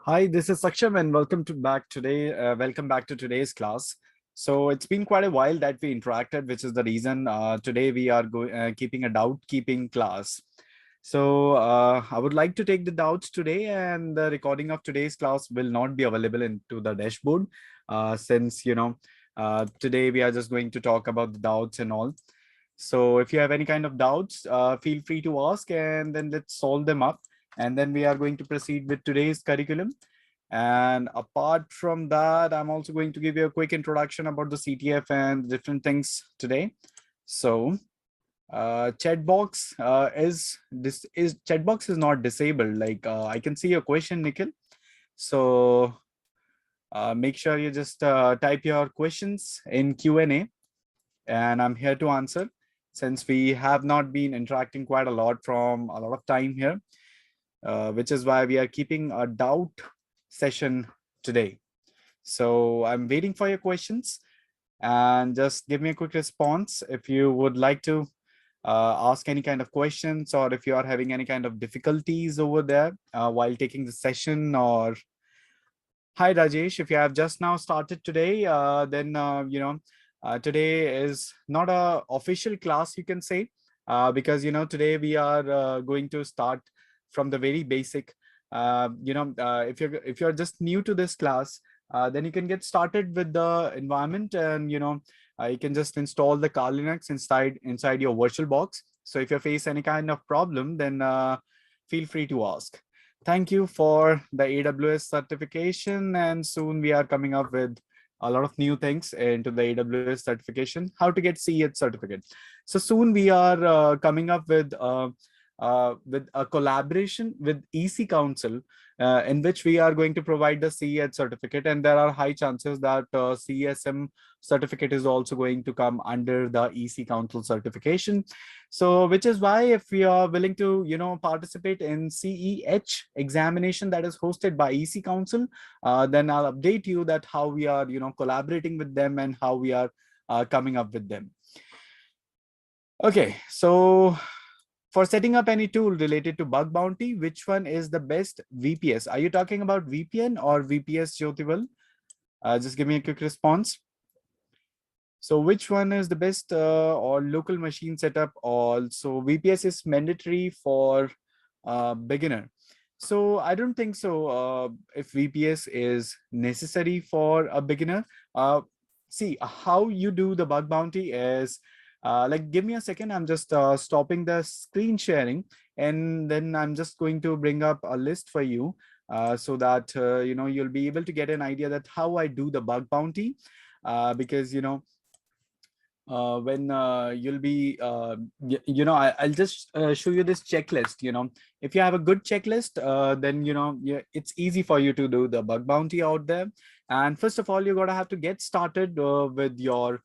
Hi, this is Saksham and welcome back to today's class. So it's been quite a while that we interacted, which is the reason today we are keeping a doubt keeping class. So I would like to take the doubts today, and the recording of today's class will not be available into the dashboard since today we are just going to talk about the doubts and all. So if you have any kind of doubts, feel free to ask, and then let's solve them up. And then we are going to proceed with today's curriculum. And apart from that, I'm also going to give you a quick introduction about the CTF and different things today. So chat box chat box is not disabled. Like I can see your question, Nikhil. So make sure you just type your questions in Q&A, and I'm here to answer since we have not been interacting quite a lot from a lot of time here, which is why we are keeping a doubt session today. So I'm waiting for your questions, and just give me a quick response if you would like to ask any kind of questions, or if you are having any kind of difficulties over there while taking the session. Or hi Rajesh, if you have just now started today, then today is not a official class, you can say, because today we are going to start from the very basic. If you're just new to this class, then you can get started with the environment, and you can just install the Kali Linux inside your virtual box. So if you face any kind of problem, then feel free to ask. Thank you for the AWS certification, and soon we are coming up with a lot of new things into the AWS certification, how to get CEH certificate. So soon we are coming up with a collaboration with EC Council, in which we are going to provide the CEH certificate, and there are high chances that CESM certificate is also going to come under the EC Council certification. So which is why, if we are willing to participate in CEH examination that is hosted by EC Council, then I'll update you that how we are collaborating with them and how we are coming up with them. Okay, so for setting up any tool related to bug bounty, which one is the best VPS? Are you talking about VPN or VPS, Jyotival? Just give me a quick response. So which one is the best, or local machine setup? Also, VPS is mandatory for beginner. So I don't think so. If VPS is necessary for a beginner, see how you do the bug bounty is like, give me a second. I'm just stopping the screen sharing, and then I'm just going to bring up a list for you, so that you'll be able to get an idea that how I do the bug bounty, because when you'll be I'll just show you this checklist. If you have a good checklist, then yeah, it's easy for you to do the bug bounty out there. And first of all, you gotta have to get started with your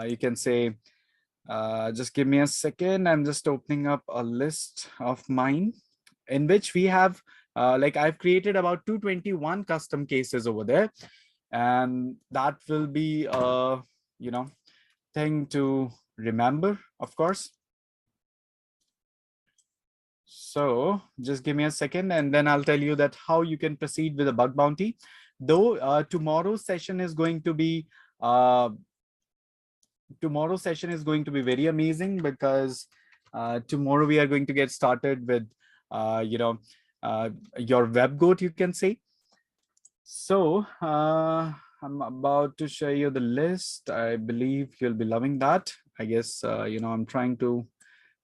you can say, just give me a second. I'm just opening up a list of mine, in which we have like, I've created about 221 custom cases over there, and that will be you know thing to remember, of course. So just give me a second, and then I'll tell you that how you can proceed with a bug bounty. Though uh, tomorrow's session is going to be very amazing, because tomorrow we are going to get started with uh, you know your web goat, you can say. So I'm about to share you the list. I believe you'll be loving that. I guess I'm trying to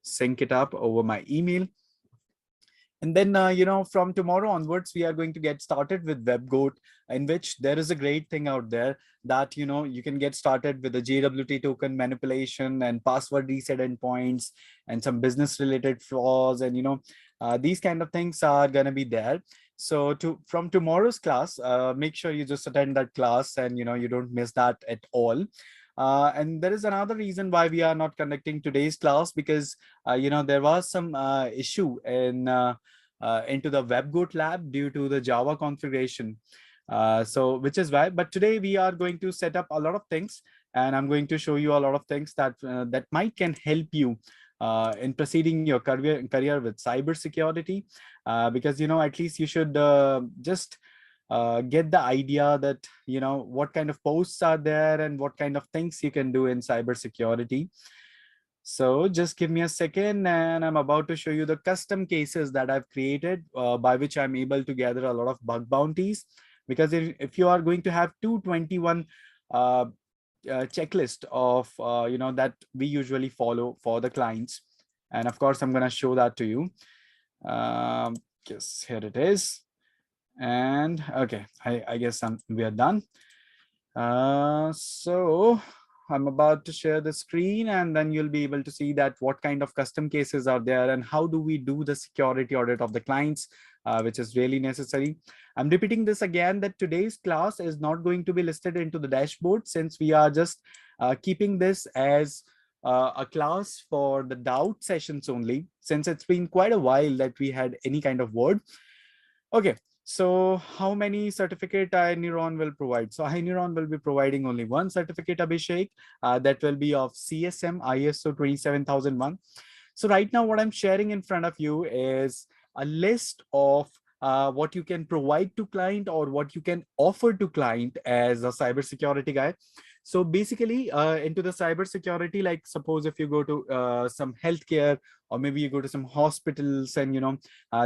sync it up over my email. And then, from tomorrow onwards, we are going to get started with WebGoat, in which there is a great thing out there that, you can get started with the JWT token manipulation and password reset endpoints and some business related flaws. And, these kind of things are going to be there. So from tomorrow's class, make sure you just attend that class, and, you don't miss that at all. And there is another reason why we are not conducting today's class, because there was some issue into the WebGoat lab due to the Java configuration. So which is why, but today we are going to set up a lot of things, and I'm going to show you a lot of things that might can help you in proceeding your career with cybersecurity, because at least you should just get the idea that, what kind of posts are there and what kind of things you can do in cybersecurity. So just give me a second, and I'm about to show you the custom cases that I've created, by which I'm able to gather a lot of bug bounties. Because if you are going to have 221 checklist of, that we usually follow for the clients. And of course, I'm going to show that to you. Yes, here it is. And okay, I guess we are done. So I'm about to share the screen, and then you'll be able to see that what kind of custom cases are there and how do we do the security audit of the clients, which is really necessary. I'm repeating this again, that today's class is not going to be listed into the dashboard, since we are just keeping this as a class for the doubt sessions only, since it's been quite a while that we had any kind of word. Okay, so how many certificate iNeuron will provide? So iNeuron will be providing only one certificate, Abhishek, that will be of CSM ISO 27001. So right now what I'm sharing in front of you is a list of what you can provide to client or what you can offer to client as a cybersecurity guy. So basically into the cybersecurity, like suppose if you go to some healthcare, or maybe you go to some hospitals, and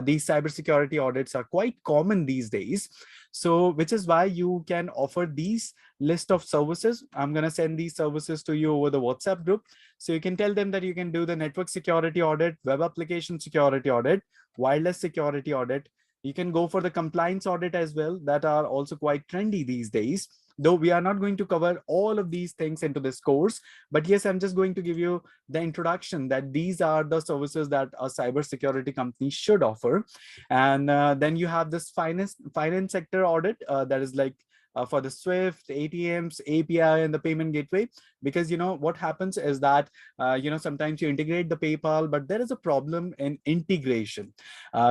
these cybersecurity audits are quite common these days. So which is why you can offer these list of services. I'm going to send these services to you over the WhatsApp group. So you can tell them that you can do the network security audit, web application security audit, wireless security audit. You can go for the compliance audit as well, that are also quite trendy these days. Though we are not going to cover all of these things into this course, but yes, I'm just going to give you the introduction that these are the services that a cybersecurity company should offer. And then you have this finance sector audit, that is like for the Swift, ATMs, API, and the payment gateway. Because what happens is that sometimes you integrate the PayPal, but there is a problem in integration,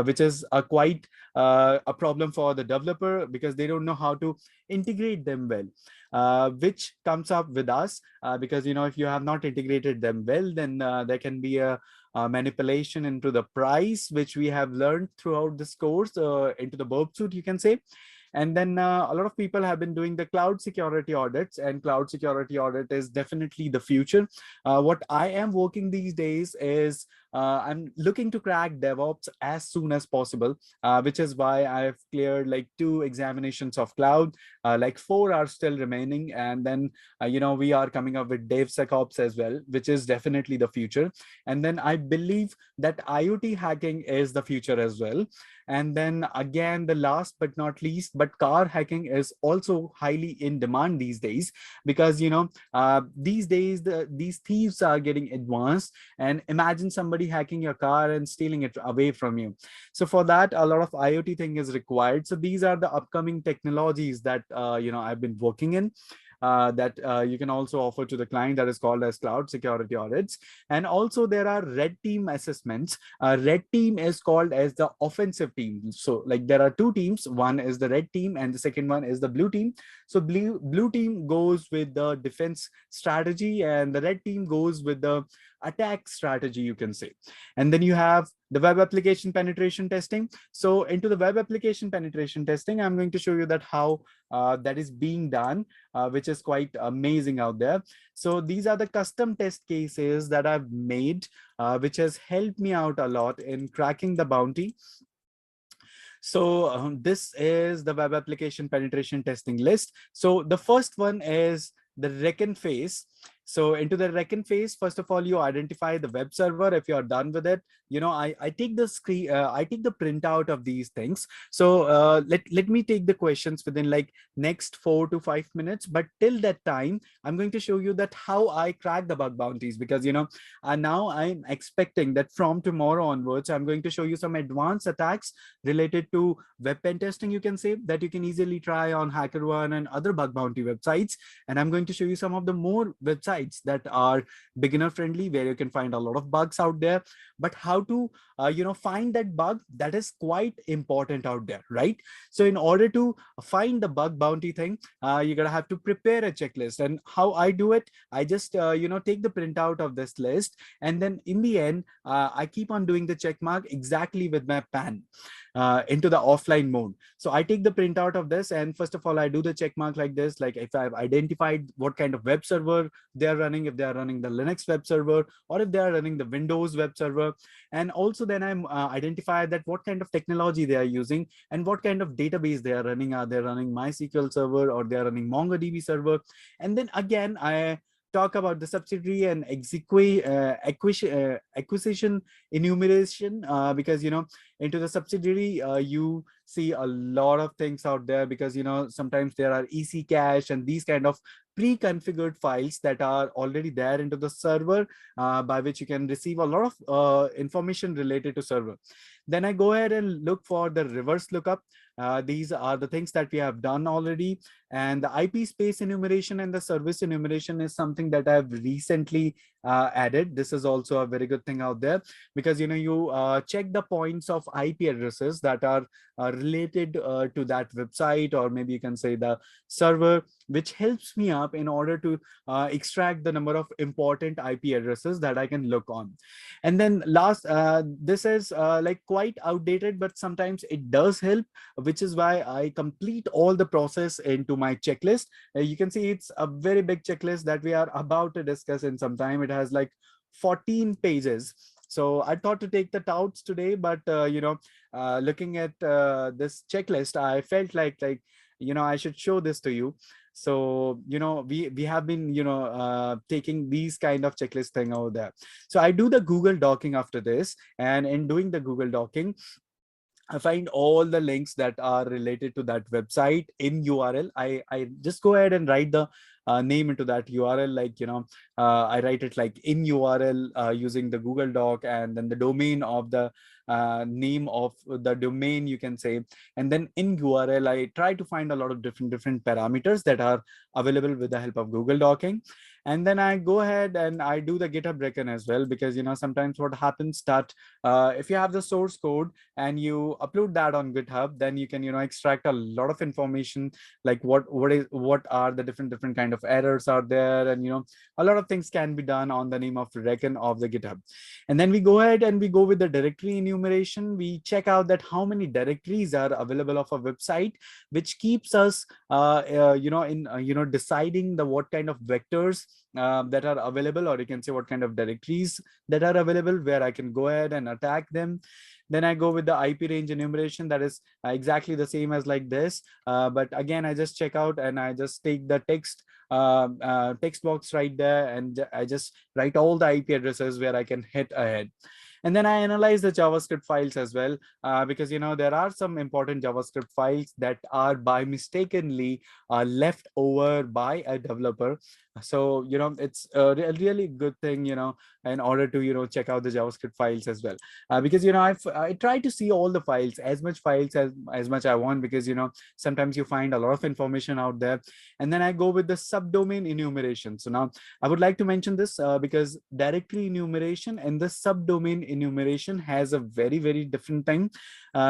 which is a problem for the developer, because they don't know how to integrate them well, which comes up with us, because if you have not integrated them well, then there can be a manipulation into the price, which we have learned throughout this course, into the burp suit, you can say. And then a lot of people have been doing the cloud security audits, and cloud security audit is definitely the future. What I am working these days is I'm looking to crack DevOps as soon as possible, which is why I've cleared like 2 examinations of cloud, like 4 are still remaining. And then, we are coming up with DevSecOps as well, which is definitely the future. And then I believe that IoT hacking is the future as well. And then again, the last but not least, but car hacking is also highly in demand these days, because these days these thieves are getting advanced. And imagine somebody hacking your car and stealing it away from you. So for that, a lot of IoT thing is required. So these are the upcoming technologies that I've been working in, that you can also offer to the client, that is called as cloud security audits. And also there are red team assessments. Red team is called as the offensive team. So like there are 2 teams, one is the red team and the second one is the blue team. So blue team goes with the defense strategy, and the red team goes with the attack strategy, you can say. And then you have the web application penetration testing. So into the web application penetration testing, I'm going to show you that how that is being done, which is quite amazing out there. So these are the custom test cases that I've made, which has helped me out a lot in cracking the bounty. So this is the web application penetration testing list. So the first one is the reckon phase. So into the reckon phase, first of all, you identify the web server. If you are done with it, I take the screen, I take the printout of these things. So let me take the questions within like next 4 to 5 minutes. But till that time, I'm going to show you that how I crack the bug bounties, because now I'm expecting that from tomorrow onwards, I'm going to show you some advanced attacks related to web pen testing, you can say, that you can easily try on HackerOne and other bug bounty websites. And I'm going to show you some of the more websites websites that are beginner friendly, where you can find a lot of bugs out there. But how to find that bug, that is quite important out there, right? So in order to find the bug bounty thing, you're gonna have to prepare a checklist. And how I do it, I just take the printout of this list, and then in the end, I keep on doing the check mark exactly with my pen into the offline mode. So I take the printout of this, and first of all, I do the check mark like this. Like if I've identified what kind of web server they are running, if they are running the Linux web server, or if they are running the Windows web server. And also then I'm identify that what kind of technology they are using and what kind of database they are running. Are they running MySQL server, or they are running MongoDB server? And then again, I talk about the subsidiary and acquisition enumeration, because into the subsidiary, you see a lot of things out there, because sometimes there are EC cache and these kind of pre-configured files that are already there into the server, by which you can receive a lot of information related to server. Then I go ahead and look for the reverse lookup. These are the things that we have done already. And the IP space enumeration and the service enumeration is something that I've recently added. This is also a very good thing out there, because you check the points of IP addresses that are related to that website, or maybe you can say the server, which helps me up in order to extract the number of important IP addresses that I can look on. And then last, this is like quite outdated, but sometimes it does help, which is why I complete all the process into my checklist. You can see it's a very big checklist that we are about to discuss in some time. It has like 14 pages. So I thought to take the touts today, but looking at this checklist, I felt like I should show this to you. So we have been taking these kind of checklist thing over there. So I do the Google docking after this, and in doing the Google docking, I find all the links that are related to that website in URL. I just go ahead and write the name into that URL, like I write it like in URL using the Google Doc, and then the domain of the name of the domain, you can say. And then in URL, I try to find a lot of different parameters that are available with the help of Google Docking. And then I go ahead and I do the GitHub recon as well, because sometimes what happens that if you have the source code and you upload that on GitHub, then you can extract a lot of information, like what are the different kind of errors out there, and a lot of things can be done on the name of recon of the GitHub. And then we go ahead and we go with the directory enumeration. We check out that how many directories are available of a website, which keeps us in deciding the what kind of vectors that are available, or you can say what kind of directories that are available where I can go ahead and attack them. Then I go with the IP range enumeration. That is exactly the same as like this. But again, I just check out and I just take the text box right there, and I just write all the IP addresses where I can hit ahead. And then I analyze the JavaScript files as well, because there are some important JavaScript files that are by mistakenly left over by a developer. So it's a really good thing in order to check out the JavaScript files as well, because I try to see all the files, as much files as much I want, because sometimes you find a lot of information out there. And then I go with the subdomain enumeration. So now I would like to mention this because directory enumeration and the subdomain enumeration has a very different thing,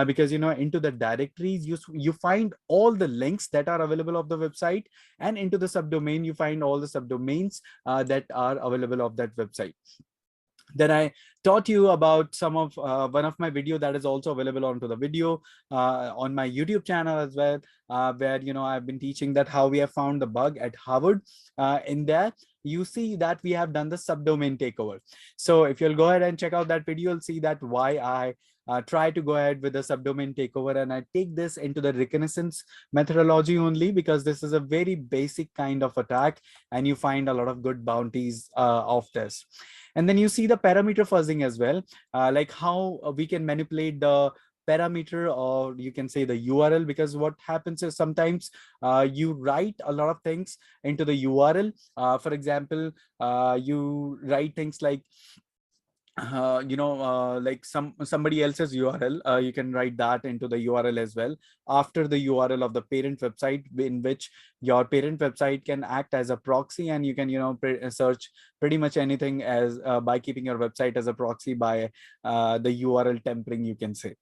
because into the directories you find all the links that are available of the website, and into the subdomain you find all the subdomains that are available of that website. Then I taught you about some of one of my video that is also available onto the video on my YouTube channel as well, where I've been teaching that how we have found the bug at Harvard. In there you see that we have done the subdomain takeover. So if you'll go ahead and check out that video, you'll see that why I try to go ahead with the subdomain takeover, and I take this into the reconnaissance methodology only because this is a very basic kind of attack, and you find a lot of good bounties of this. And then you see the parameter fuzzing as well, like how we can manipulate the parameter, or you can say the URL, because what happens is sometimes you write a lot of things into the URL. For example, you write things like like somebody else's URL. You can write that into the URL as well after the URL of the parent website, in which your parent website can act as a proxy, and you can search pretty much anything as by keeping your website as a proxy by the URL tempering, you can say.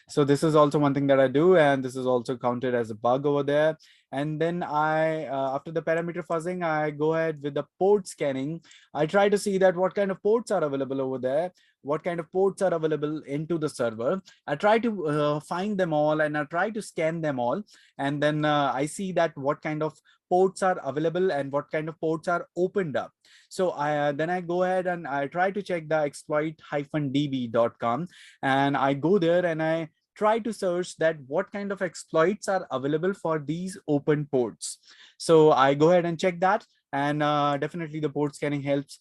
So this is also one thing that I do, and this is also counted as a bug over there. And then after the parameter fuzzing, I go ahead with the port scanning. I try to see that what kind of ports are available over there, what kind of ports are available into the server. I try to find them all, and I try to scan them all. And then I see that what kind of ports are available and what kind of ports are opened up. So then I go ahead and I try to check the exploit-db.com, and I go there and I try to search that what kind of exploits are available for these open ports. So I go ahead and check that, and definitely the port scanning helps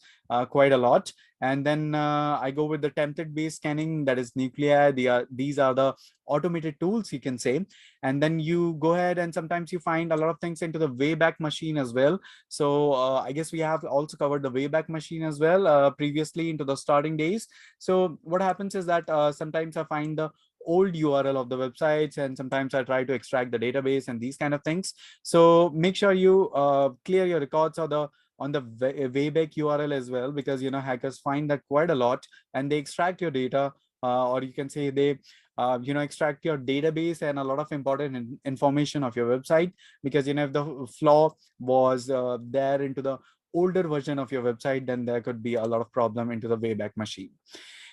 quite a lot. And then I go with the template based scanning, that is Nuclei. These are the automated tools, you can say. And then you go ahead and sometimes you find a lot of things into the Wayback Machine as well. So I guess we have also covered the Wayback Machine as well previously into the starting days. So what happens is that sometimes I find the old URL of the websites, and sometimes I try to extract the database and these kind of things. So make sure you clear your records on the Wayback URL as well, because hackers find that quite a lot, and they extract your data, or you can say they extract your database and a lot of important information of your website, because if the flaw was there into the older version of your website, then there could be a lot of problem into the Wayback Machine.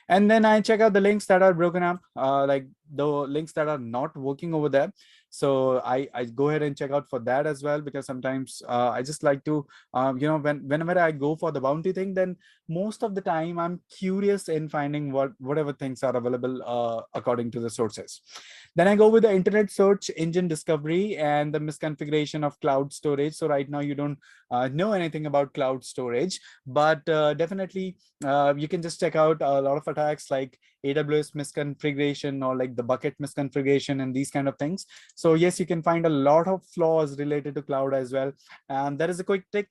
And then I check out the links that are broken up, like the links that are not working over there. So I go ahead and check out for that as well, because sometimes I just like to whenever I go for the bounty thing, then most of the time I'm curious in finding whatever things are available according to the sources. Then I go with the internet search engine discovery and the misconfiguration of cloud storage. So right now you don't know anything about cloud storage, but definitely you can just check out a lot of attacks like AWS misconfiguration, or like the bucket misconfiguration, and these kind of things. So yes, you can find a lot of flaws related to cloud as well. And that is a quick tip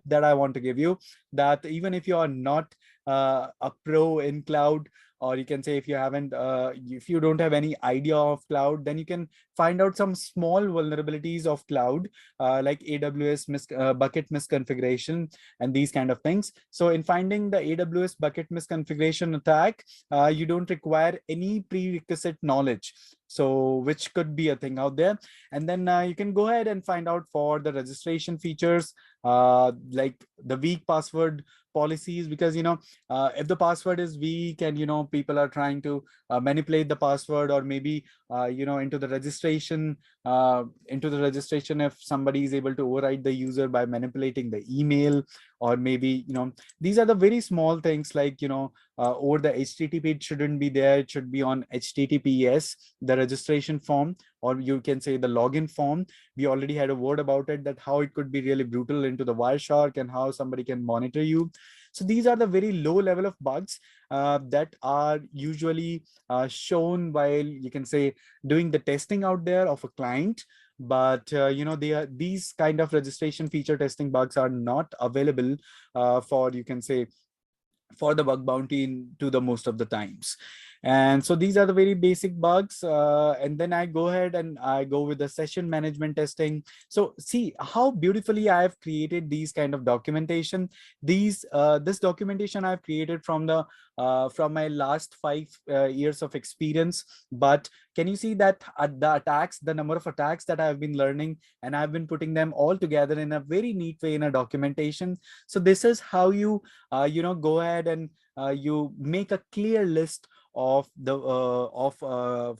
that I want to give you, that even if you are not a pro in cloud, or you can say if you haven't if you don't have any idea of cloud, then you can find out some small vulnerabilities of cloud, like AWS bucket misconfiguration and these kind of things. So in finding the AWS bucket misconfiguration attack, you don't require any prerequisite knowledge, so which could be a thing out there. And then you can go ahead and find out for the registration features, like the weak password policies, because if the password is weak and people are trying to manipulate the password, or maybe into the registration, if somebody is able to override the user by manipulating the email, or maybe these are the very small things, like over the HTTP, it shouldn't be there, it should be on HTTPS, the registration form, or you can say the login form. We already had a word about it, that how it could be really brutal into the Wireshark, and how somebody can monitor you. So these are the very low level of bugs that are usually shown while, you can say, doing the testing out there of a client. But these kind of registration feature testing bugs are not available for, you can say, for the bug bounty to the most of the times. And so these are the very basic bugs. And then I go ahead and I go with the session management testing. So see how beautifully I have created these kind of documentation. This documentation I've created from my last 5 years of experience. But can you see that the number of attacks that I've been learning, and I've been putting them all together in a very neat way in a documentation. So this is how you go ahead and you make a clear list of the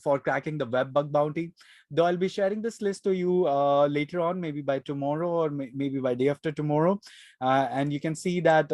for cracking the web bug bounty. Though I'll be sharing this list to you later on, maybe by tomorrow, or maybe by day after tomorrow. And you can see that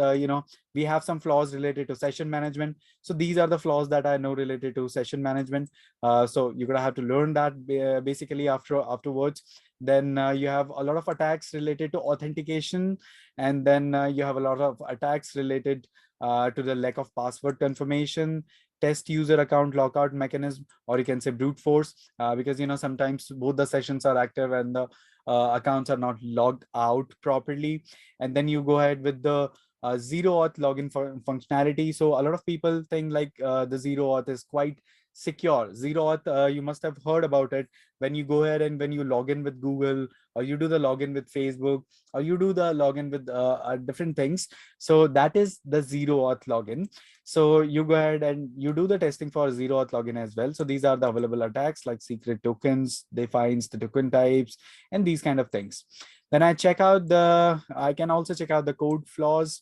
we have some flaws related to session management. So these are the flaws that I know related to session management. So you're gonna have to learn that basically afterwards. Then you have a lot of attacks related to authentication, and then you have a lot of attacks related to the lack of password confirmation, test user account lockout mechanism, or you can say brute force, because sometimes both the sessions are active and the accounts are not logged out properly. And then you go ahead with the zero auth login for functionality. So a lot of people think like the zero auth is quite secure. Zero auth, you must have heard about it. When you go ahead and when you log in with Google, or you do the login with Facebook, or you do the login with different things, so that is the zero auth login. So you go ahead and you do the testing for zero auth login as well. So these are the available attacks like secret tokens, defines the token types, and these kind of things. Then I can also check out the code flaws.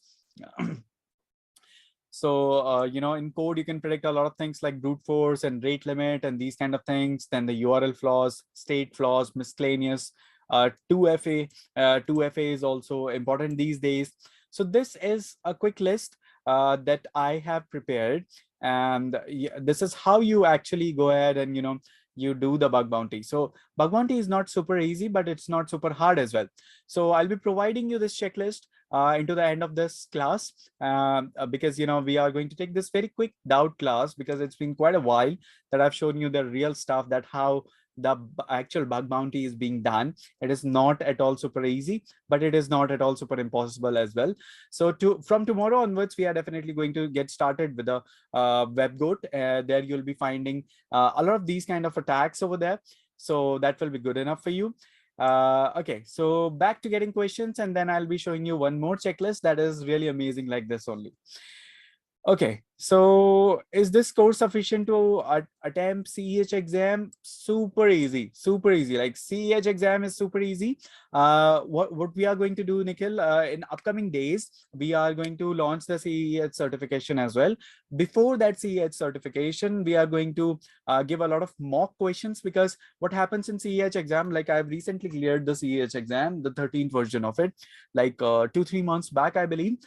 So, in code, you can predict a lot of things like brute force and rate limit and these kind of things. Then the URL flaws, state flaws, miscellaneous, 2FA. 2FA is also important these days. So this is a quick list that I have prepared. And this is how you actually go ahead and, you do the bug bounty. So bug bounty is not super easy, but it's not super hard as well. So I'll be providing you this checklist into the end of this class, because we are going to take this very quick doubt class, because it's been quite a while that I've shown you the real stuff, that how the actual bug bounty is being done. It is not at all super easy, but it is not at all super impossible as well. So from tomorrow onwards, we are definitely going to get started with the web goat. There you'll be finding a lot of these kind of attacks over there, so that will be good enough for you. Okay, so back to getting questions, and then I'll be showing you one more checklist that is really amazing like this only. Okay, so is this course sufficient to attempt CEH exam? Super easy, super easy. Like CEH exam is super easy. What we are going to do, Nikhil, in upcoming days, we are going to launch the CEH certification as well. Before that CEH certification, we are going to give a lot of mock questions, because what happens in CEH exam, like I've recently cleared the CEH exam, the 13th version of it, like 2-3 months back, I believe.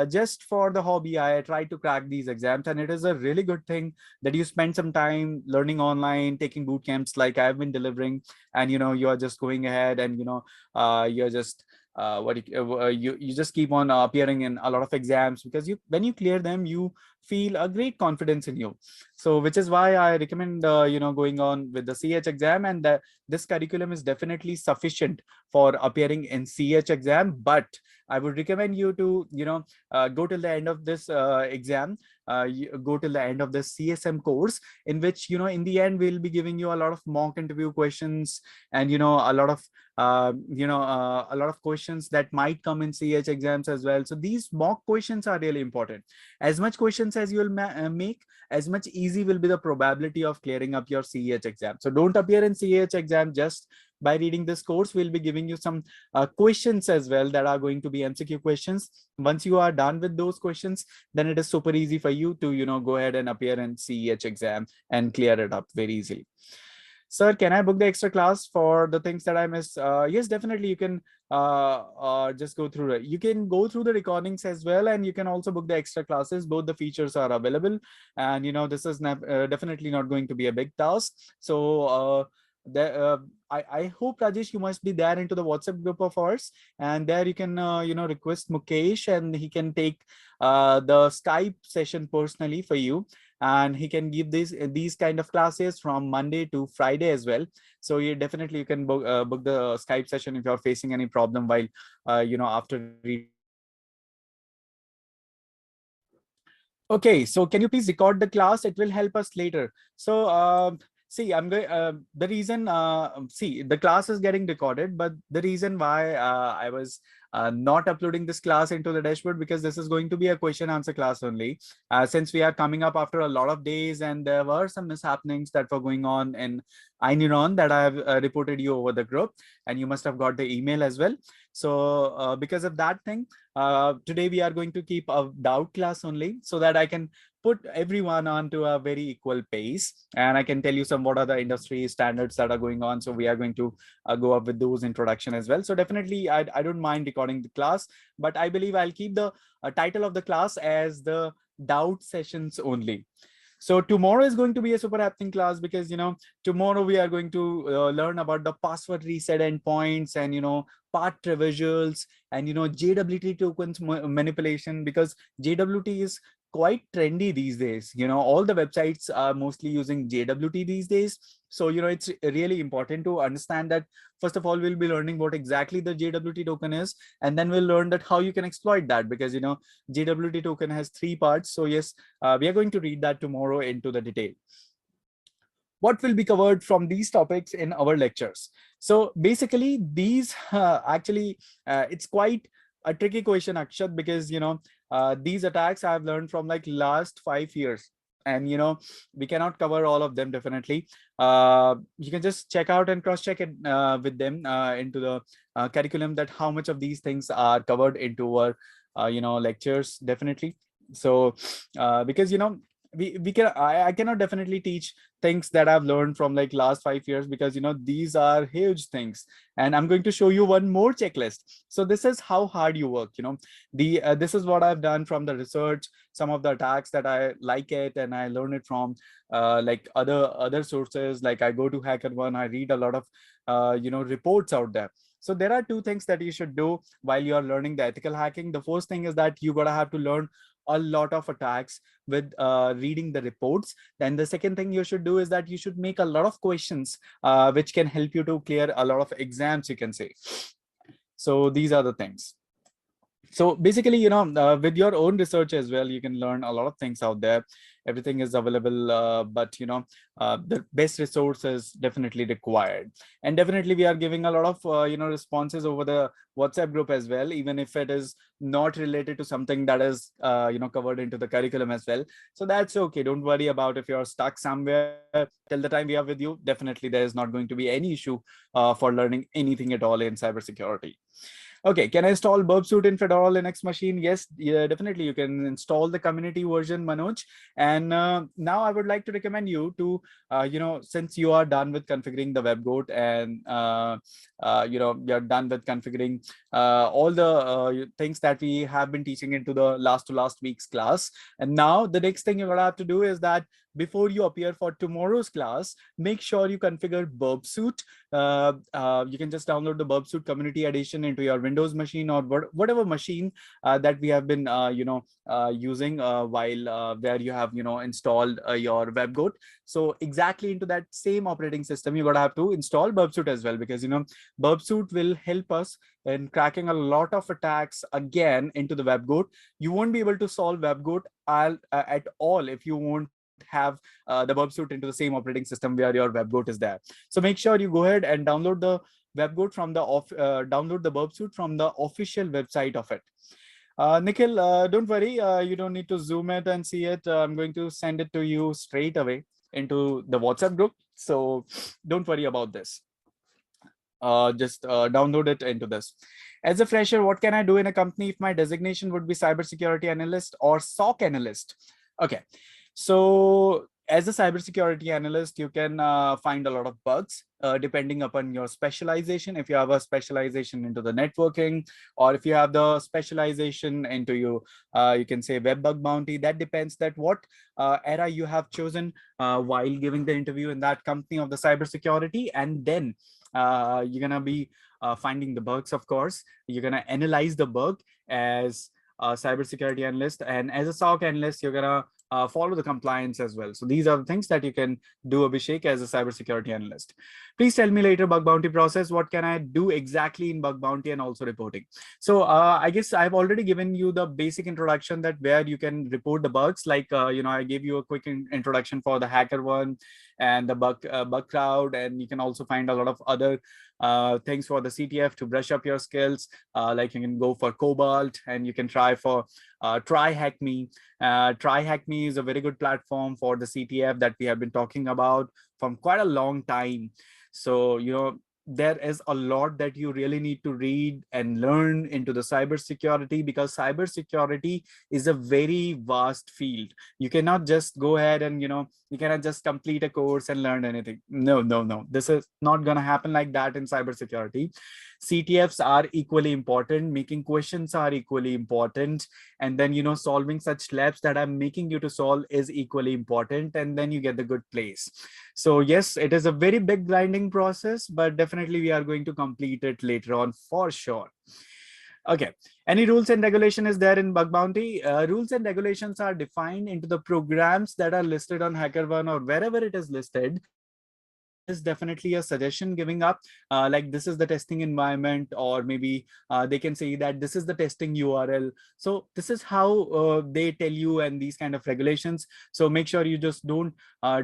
Just for the hobby, I tried to crack these exams, and it is a really good thing that you spend some time learning online, taking boot camps like I've been delivering, and you are just going ahead and you're just you just keep on appearing in a lot of exams, because when you clear them, you feel a great confidence in you. So which is why I recommend going on with the CH exam, and that this curriculum is definitely sufficient for appearing in CH exam. But I would recommend you to go till the end of this exam, go till the end of the CSM course, in which in the end we'll be giving you a lot of mock interview questions, and a lot of a lot of questions that might come in CH exams as well. So these mock questions are really important. As much questions as you will make, as much easy will be the probability of clearing up your CH exam. So don't appear in CH exam just by reading this course. We'll be giving you some questions as well that are going to be MCQ questions. Once you are done with those questions, then it is super easy for you to go ahead and appear in CEH exam and clear it up very easily. Sir, can I book the extra class for the things that I missed? Yes, definitely. You can just go through it. You can go through the recordings as well, and you can also book the extra classes. Both the features are available, and this is definitely not going to be a big task. So I hope, Rajesh, you must be there into the WhatsApp group of ours, and there you can request Mukesh, and he can take the Skype session personally for you, and he can give these kind of classes from Monday to Friday as well. So you can book the Skype session if you're facing any problem while after reading the course. Okay, so can you please record the class? It will help us later. So see, I'm going. The reason, see, the class is getting recorded, but the reason why I was not uploading this class into the dashboard, because this is going to be a question answer class only. Since we are coming up after a lot of days, and there were some mishappenings that were going on in iNeuron that I have reported you over the group, and you must have got the email as well. So because of that thing, today we are going to keep a doubt class only, so that I can put everyone onto a very equal pace, and I can tell you some what are the industry standards that are going on. So we are going to go up with those introduction as well. So definitely I don't mind recording the class, but I believe I'll keep the title of the class as the doubt sessions only. So tomorrow is going to be a super happening class, because tomorrow we are going to learn about the password reset endpoints, and part traversals, and JWT tokens manipulation, because JWT is quite trendy these days. All the websites are mostly using JWT these days. So, it's really important to understand that. First of all, we'll be learning what exactly the JWT token is, and then we'll learn that how you can exploit that, because, JWT token has three parts. So yes, we are going to read that tomorrow into the detail. What will be covered from these topics in our lectures? So basically, these actually, it's quite a tricky question, Akshat, because these attacks I've learned from like last 5 years, and we cannot cover all of them definitely. You can just check out and cross check it with them into the curriculum, that how much of these things are covered into our lectures definitely. So because we can, I cannot definitely teach things that I've learned from like last 5 years, because these are huge things. And I'm going to show you one more checklist. So this is how hard you work. This is what I've done from the research, some of the attacks that I like it, and I learn it from like other sources. Like I go to HackerOne, I read a lot of reports out there. So there are two things that you should do while you are learning the ethical hacking. The first thing is that you gotta have to learn a lot of attacks with reading the reports. Then the second thing you should do is that you should make a lot of questions which can help you to clear a lot of exams, you can say. So these are the things. So basically, with your own research as well, you can learn a lot of things out there. Everything is available, but the best resource is definitely required. And definitely we are giving a lot of responses over the WhatsApp group as well, even if it is not related to something that is covered into the curriculum as well. So that's okay. Don't worry about if you're stuck somewhere. Till the time we are with you, definitely there is not going to be any issue for learning anything at all in cybersecurity. Okay, can I install Burp Suite in Fedora Linux machine? Yes, yeah, definitely. You can install the community version, Manoj. And now I would like to recommend you to, since you are done with configuring the WebGoat, and you're done with configuring all the things that we have been teaching into the last week's class. And now the next thing you're gonna have to do is that before you appear for tomorrow's class, make sure you configure Burp Suite. You can just download the Burp Suite Community Edition into your Windows machine, or whatever machine that we have been using while where you have installed your WebGoat. So exactly into that same operating system, you're gonna have to install Burp Suite as well, because Burp Suite will help us in cracking a lot of attacks again into the WebGoat. You won't be able to solve WebGoat at all if you won't have the Burp Suite into the same operating system where your WebGoat is there. So make sure you go ahead and download the WebGoat from the download the Burp Suite from the official website of it. Nikhil, don't worry, you don't need to zoom it and see it. I'm going to send it to you straight away into the WhatsApp group. So don't worry about this. Just download it into this. As a fresher, what can I do in a company if my designation would be cybersecurity analyst or SOC analyst? Okay, so as a cybersecurity analyst, you can find a lot of bugs depending upon your specialization. If you have a specialization into the networking, or if you have the specialization into you can say web bug bounty, that depends that what era you have chosen while giving the interview in that company of the cybersecurity. And then you're gonna be finding the bugs. Of course, you're gonna analyze the bug as a cybersecurity analyst, and as a SOC analyst, you're gonna follow the compliance as well. So these are the things that you can do, Abhishek, as a cybersecurity analyst. Please tell me later bug bounty process. What can I do exactly in bug bounty and also reporting? So I guess I've already given you the basic introduction that where you can report the bugs. Like I gave you a quick introduction for the HackerOne and the bug crowd, and you can also find a lot of other things for the CTF to brush up your skills. Like you can go for Cobalt, and you can try for Try Hack Me. Try Hack Me is a very good platform for the CTF that we have been talking about from quite a long time. So there is a lot that you really need to read and learn into the cybersecurity, because cybersecurity is a very vast field. You cannot just go ahead and you cannot just complete a course and learn anything. No, no, no. This is not going to happen like that in cybersecurity. CTFs are equally important. Making questions are equally important. And then, solving such labs that I'm making you to solve is equally important. And then you get the good place. So yes, it is a very big grinding process, but definitely we are going to complete it later on for sure. Okay. Any rules and regulation is there in bug bounty? Rules and regulations are defined into the programs that are listed on HackerOne or wherever it is listed. There is definitely a suggestion giving up, like this is the testing environment, or maybe they can say that this is the testing URL. So this is how they tell you, and these kind of regulations. So make sure you just don't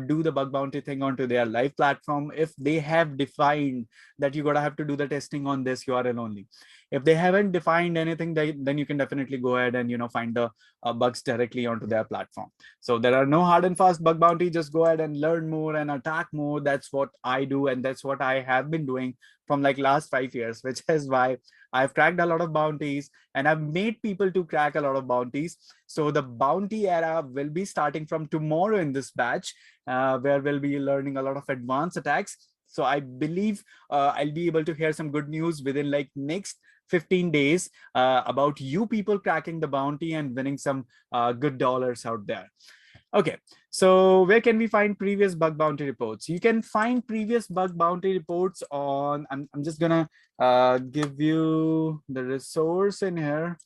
do the bug bounty thing onto their live platform if they have defined that you gotta have to do the testing on this URL only. If they haven't defined anything, then you can definitely go ahead and find the bugs directly onto their platform. So there are no hard and fast bug bounty. Just go ahead and learn more and attack more. That's what I do, and that's what I have been doing from like last 5 years, which is why I've cracked a lot of bounties and I've made people to crack a lot of bounties. So the bounty era will be starting from tomorrow in this batch, where we'll be learning a lot of advanced attacks. So I believe I'll be able to hear some good news within like next 15 days about you people cracking the bounty and winning some good dollars out there. Okay, so where can we find previous bug bounty reports? You can find previous bug bounty reports on, I'm just gonna give you the resource in here.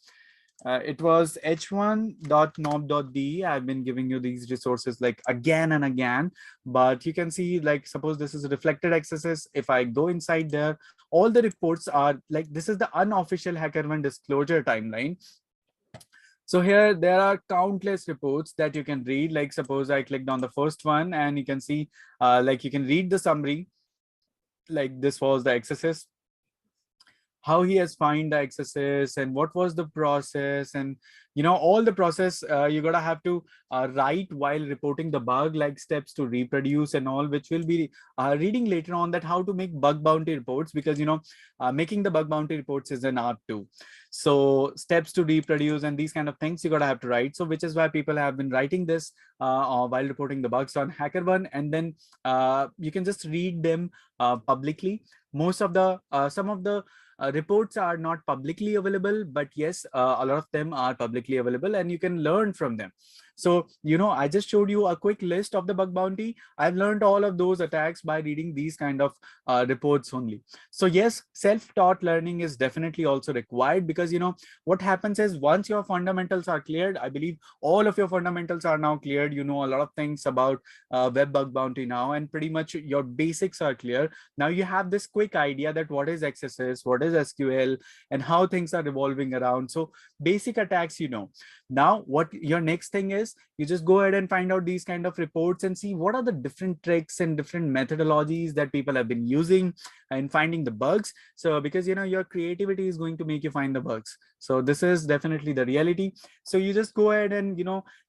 It was h1.nob.de. I've been giving you these resources like again and again, but you can see, like, suppose this is reflected accesses. If I go inside there, all the reports are like, this is the unofficial HackerOne disclosure timeline. So here there are countless reports that you can read. Like suppose I clicked on the first one and you can see, like you can read the summary. Like this was the accesses, how he has find the accesses and what was the process, and all the process you gotta have to write while reporting the bug, like steps to reproduce and all, which will be reading later on, that how to make bug bounty reports, because making the bug bounty reports is an art too. So steps to reproduce and these kind of things you gotta have to write. So which is why people have been writing this while reporting the bugs on HackerOne, and then you can just read them publicly. Most of the some of the reports are not publicly available, but yes, a lot of them are publicly available and you can learn from them. So, I just showed you a quick list of the bug bounty. I've learned all of those attacks by reading these kind of reports only. So yes, self-taught learning is definitely also required, because, what happens is once your fundamentals are cleared, I believe all of your fundamentals are now cleared. You know a lot of things about web bug bounty now, and pretty much your basics are clear. Now you have this quick idea that what is XSS, what is SQL, and how things are revolving around. So basic attacks, now what your next thing is, you just go ahead and find out these kind of reports and see what are the different tricks and different methodologies that people have been using in finding the bugs. So because your creativity is going to make you find the bugs. So this is definitely the reality. So you just go ahead and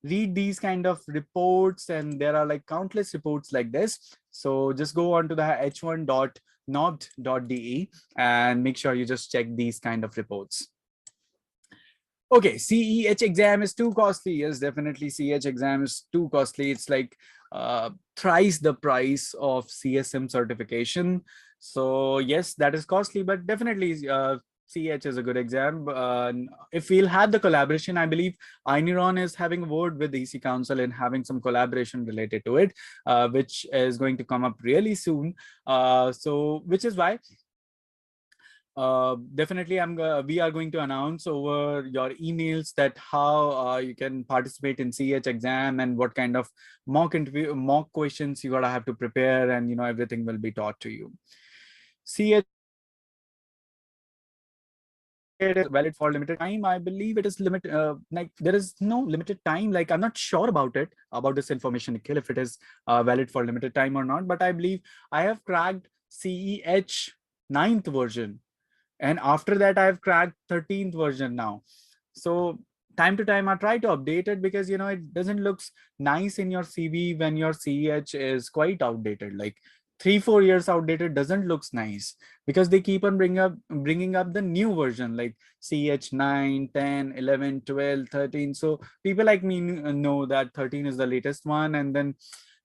read these kind of reports, and there are like countless reports like this. So just go on to the h1.nob.de and make sure you just check these kind of reports. Okay, CEH exam is too costly. Yes, definitely CEH exam is too costly. It's like thrice the price of CSM certification. So yes, that is costly, but definitely CEH is a good exam. If we'll have the collaboration, I believe Aineron is having a word with the EC Council and having some collaboration related to it, which is going to come up really soon. So which is why definitely we are going to announce over your emails that how you can participate in CH exam and what kind of mock questions you gotta have to prepare, and everything will be taught to you. CH is valid for limited time. I believe it is limited, like there is no limited time. Like I'm not sure about this information, Nikhil, if it is valid for limited time or not, but I believe I have cracked CEH 9th version. And after that, I've cracked 13th version now. So time to time, I try to update it, because, it doesn't look nice in your CV when your CEH is quite outdated. Like 3-4 years outdated doesn't look nice, because they keep on bringing up the new version, like CH 9, 10, 11, 12, 13. So people like me know that 13 is the latest one. And then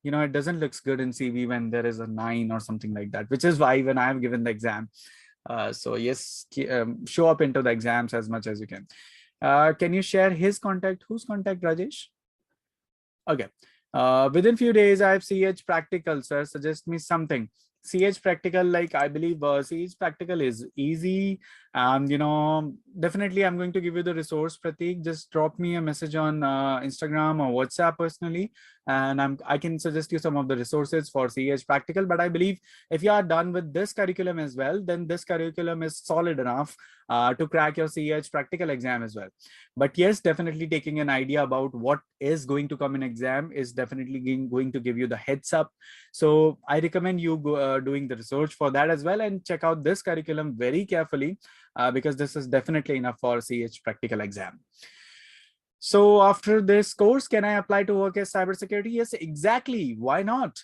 it doesn't look good in CV when there is a 9 or something like that, which is why when I have given the exam, so yes, show up into the exams as much as you can. Can you share his contact? Whose contact, Rajesh? Okay. Within few days, I have CH practical, sir. Suggest me something. CH practical, like I believe CH practical is easy. And definitely I'm going to give you the resource, Pratik. Just drop me a message on Instagram or WhatsApp personally, and I can suggest you some of the resources for CH practical. But I believe if you are done with this curriculum as well, then this curriculum is solid enough to crack your CH practical exam as well. But yes, definitely taking an idea about what is going to come in exam is definitely going to give you the heads up. So I recommend you doing the research for that as well, and check out this curriculum very carefully, because this is definitely enough for CH practical exam. So after this course, can I apply to work as cybersecurity? Yes, exactly. Why not?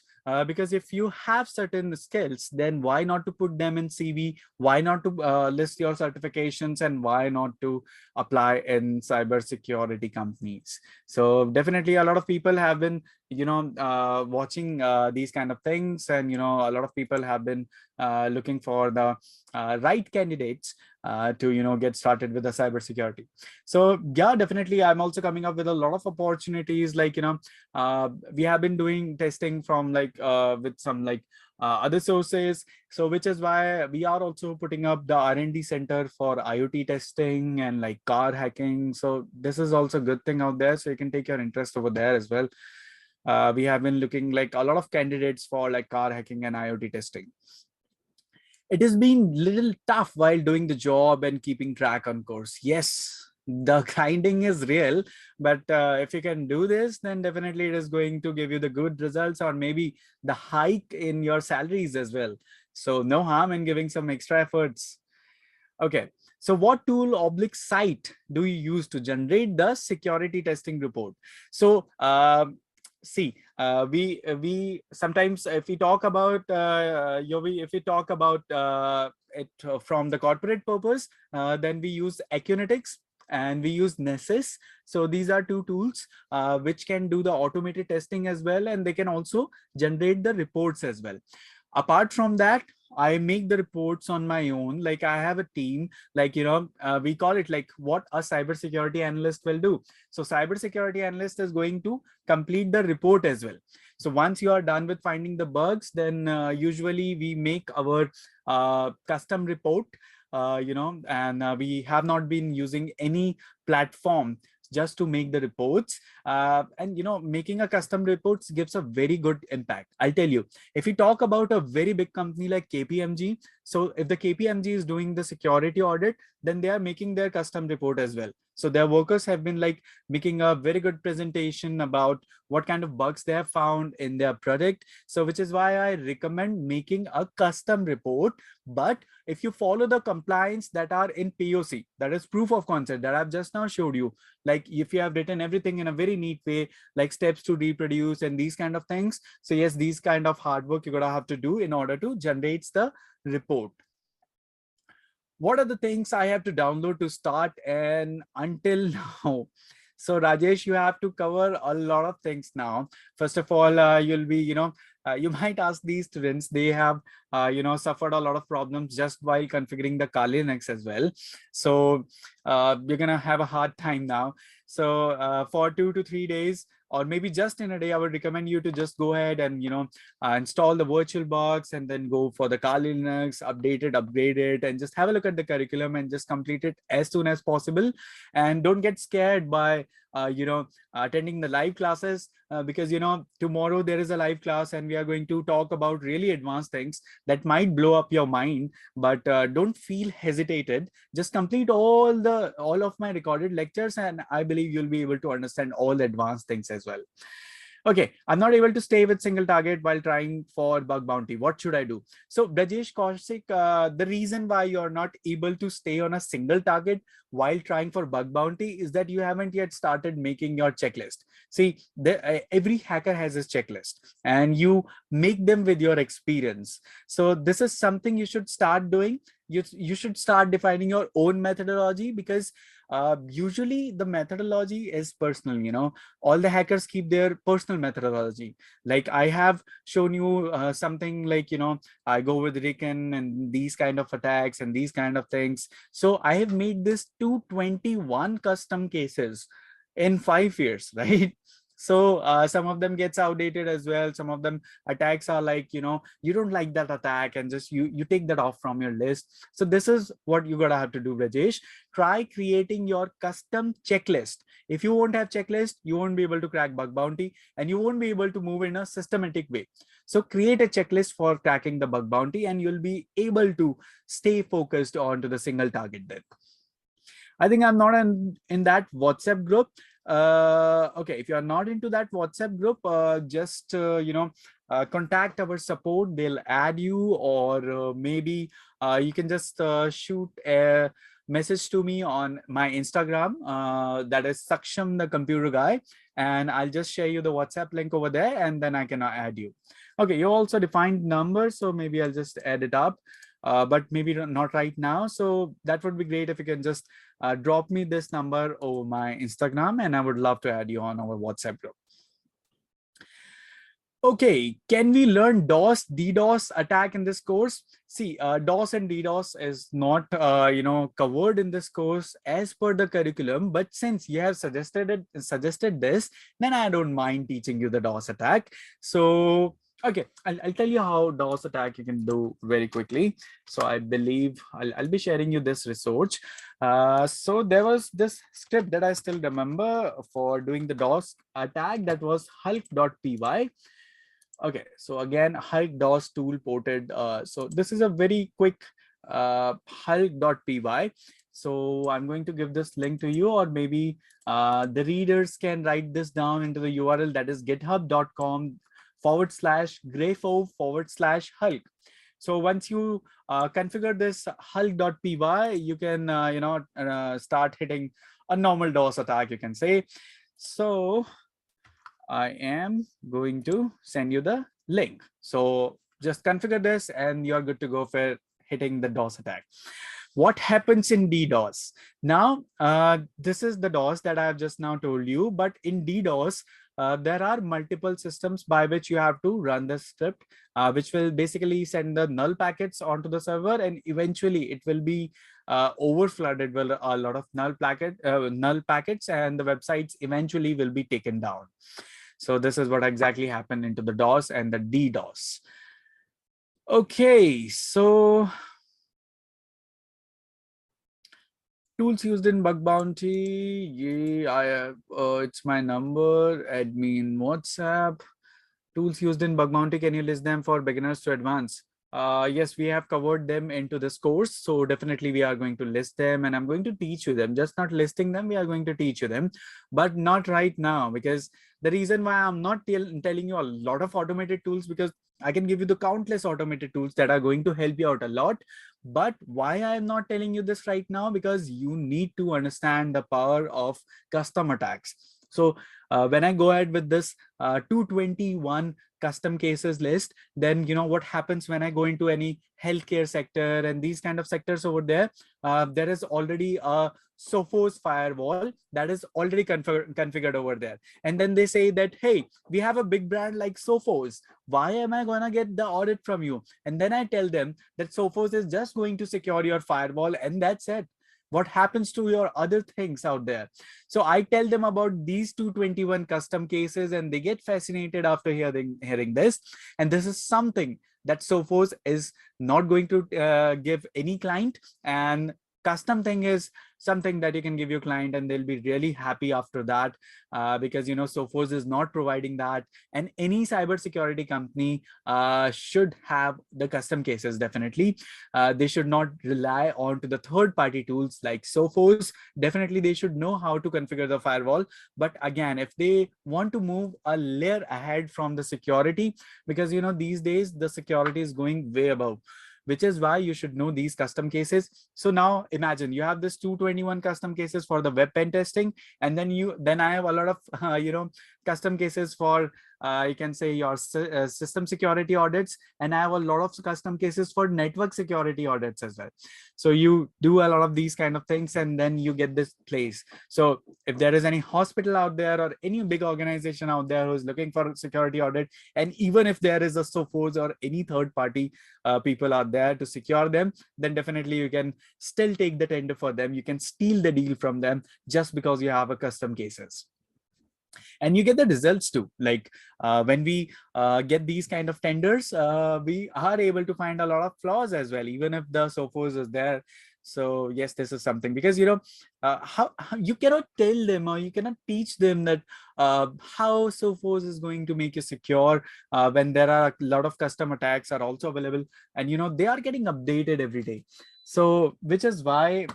Because if you have certain skills, then why not to put them in CV? Why not to list your certifications, and why not to apply in cybersecurity companies? So definitely a lot of people have been, watching these kind of things, and, a lot of people have been looking for the right candidates to, get started with the cybersecurity. So yeah, definitely I'm also coming up with a lot of opportunities, like, we have been doing testing from like with some like other sources. So which is why we are also putting up the R&D center for IoT testing and like car hacking. So this is also a good thing out there, so you can take your interest over there as well. We have been looking like a lot of candidates for like car hacking and IoT testing. It has been little tough while doing the job and keeping track on course. Yes, the grinding is real, but if you can do this, then definitely it is going to give you the good results, or maybe the hike in your salaries as well. So no harm in giving some extra efforts. Okay, so what tool oblique site do you use to generate the security testing report? So see, we sometimes, if we talk about if we talk about it from the corporate purpose, then we use Acunautics and we use Nessus. So these are two tools which can do the automated testing as well, and they can also generate the reports as well. Apart from that, I make the reports on my own. Like I have a team, like, we call it like what a cybersecurity analyst will do. So cybersecurity analyst is going to complete the report as well. So once you are done with finding the bugs, then usually we make our custom report, and we have not been using any platform just to make the reports. And making a custom reports gives a very good impact. I'll tell you, if we talk about a very big company like KPMG, so if the KPMG is doing the security audit, then they are making their custom report as well. So their workers have been like making a very good presentation about what kind of bugs they have found in their product. So which is why I recommend making a custom report. But if you follow the compliance that are in POC, that is proof of concept that I've just now showed you, like if you have written everything in a very neat way, like steps to reproduce and these kind of things. So yes, these kind of hard work you're gonna have to do in order to generate the report. What are the things I have to download to start and until now? So Rajesh, you have to cover a lot of things now. First of all, you'll be, you might ask these students, they have, suffered a lot of problems just while configuring the Kali Linux as well. So you're gonna have a hard time now. So for 2 to 3 days, or maybe just in a day, I would recommend you to just go ahead and, install the virtual box, and then go for the Kali Linux, update it, upgrade it, and just have a look at the curriculum and just complete it as soon as possible. And don't get scared by attending the live classes, because tomorrow there is a live class and we are going to talk about really advanced things that might blow up your mind. But don't feel hesitated. Just complete all of my recorded lectures, and I believe you'll be able to understand all the advanced things as well. Okay, I'm not able to stay with single target while trying for bug bounty. What should I do? So Brajesh Kaushik, the reason why you're not able to stay on a single target while trying for bug bounty is that you haven't yet started making your checklist. See, every hacker has his checklist, and you make them with your experience. So this is something you should start doing. You should start defining your own methodology, because usually the methodology is personal. All the hackers keep their personal methodology. Like I have shown you something like, I go with Ricken and these kind of attacks and these kind of things. So I have made this 221 custom cases in 5 years, right? So some of them gets outdated as well. Some of them attacks are like, you don't like that attack and just you take that off from your list. So this is what you gotta have to do, Rajesh. Try creating your custom checklist. If you won't have checklist, you won't be able to crack bug bounty and you won't be able to move in a systematic way. So create a checklist for cracking the bug bounty and you'll be able to stay focused on to the single target then. I think I'm not in that WhatsApp group. Okay, if you are not into that WhatsApp group, just contact our support. They'll add you, or maybe you can just shoot a message to me on my Instagram. That is Saksham the computer guy, and I'll just share you the WhatsApp link over there, and then I can add you. Okay, you also defined numbers, so maybe I'll just add it up. But maybe not right now. So that would be great if you can just drop me this number over my Instagram, and I would love to add you on our WhatsApp group. Okay, can we learn DOS, DDoS attack in this course? See, DOS and DDoS is not, covered in this course as per the curriculum. But since you have suggested this, then I don't mind teaching you the DOS attack. So, okay, I'll tell you how DOS attack you can do very quickly. So I believe I'll be sharing you this resource. So there was this script that I still remember for doing the DOS attack, that was hulk.py. Okay, so again, Hulk DOS tool ported. So this is a very quick hulk.py. So I'm going to give this link to you, or maybe the readers can write this down into the URL, that is github.com/grapho/Hulk. So once you configure this hulk.py, you can start hitting a normal DOS attack, you can say. So I am going to send you the link. So just configure this and you're good to go for hitting the DOS attack. What happens in DDoS? Now, this is the DOS that I have just now told you, but in DDoS, there are multiple systems by which you have to run the script, which will basically send the null packets onto the server, and eventually it will be over flooded with a lot of null packets, and the websites eventually will be taken down. So this is what exactly happened into the DOS and the DDoS. Okay, so tools used in bug bounty. Yeah, it's my number, admin WhatsApp. Tools used in bug bounty, can you list them for beginners to advanced? Yes, we have covered them into this course. So definitely we are going to list them, and I'm going to teach you them. Just not listing them, we are going to teach you them, but not right now, because the reason why I'm not telling you a lot of automated tools, because I can give you the countless automated tools that are going to help you out a lot. But why I am not telling you this right now? Because you need to understand the power of custom attacks. So when I go ahead with this 221 custom cases list, then what happens when I go into any healthcare sector and these kind of sectors over there, there is already a Sophos firewall that is already configured over there. And then they say that, hey, we have a big brand like Sophos. Why am I going to get the audit from you? And then I tell them that Sophos is just going to secure your firewall, and that's it. What happens to your other things out there? So I tell them about these 221 custom cases, and they get fascinated after hearing this. And this is something that Sophos is not going to give any client, and custom thing is something that you can give your client and they'll be really happy after that, because Sophos is not providing that, and any cybersecurity company should have the custom cases. Definitely they should not rely on to the third-party tools like Sophos. Definitely they should know how to configure the firewall. But again, if they want to move a layer ahead from the security, because these days the security is going way above, which is why you should know these custom cases. So now imagine you have this 221 custom cases for the web pen testing, and then I have a lot of custom cases for you can say your system security audits, and I have a lot of custom cases for network security audits as well. So you do a lot of these kind of things, and then you get this place. So if there is any hospital out there or any big organization out there who is looking for a security audit, and even if there is a Sophos or any third party people are there to secure them, then definitely you can still take the tender for them. You can steal the deal from them just because you have a custom cases. and you get the results too. Like when we get these kind of tenders, we are able to find a lot of flaws as well, even if the sophos is there. So yes, this is something, because how you cannot tell them, or you cannot teach them that how sophos is going to make you secure when there are a lot of custom attacks are also available, and they are getting updated every day. So which is why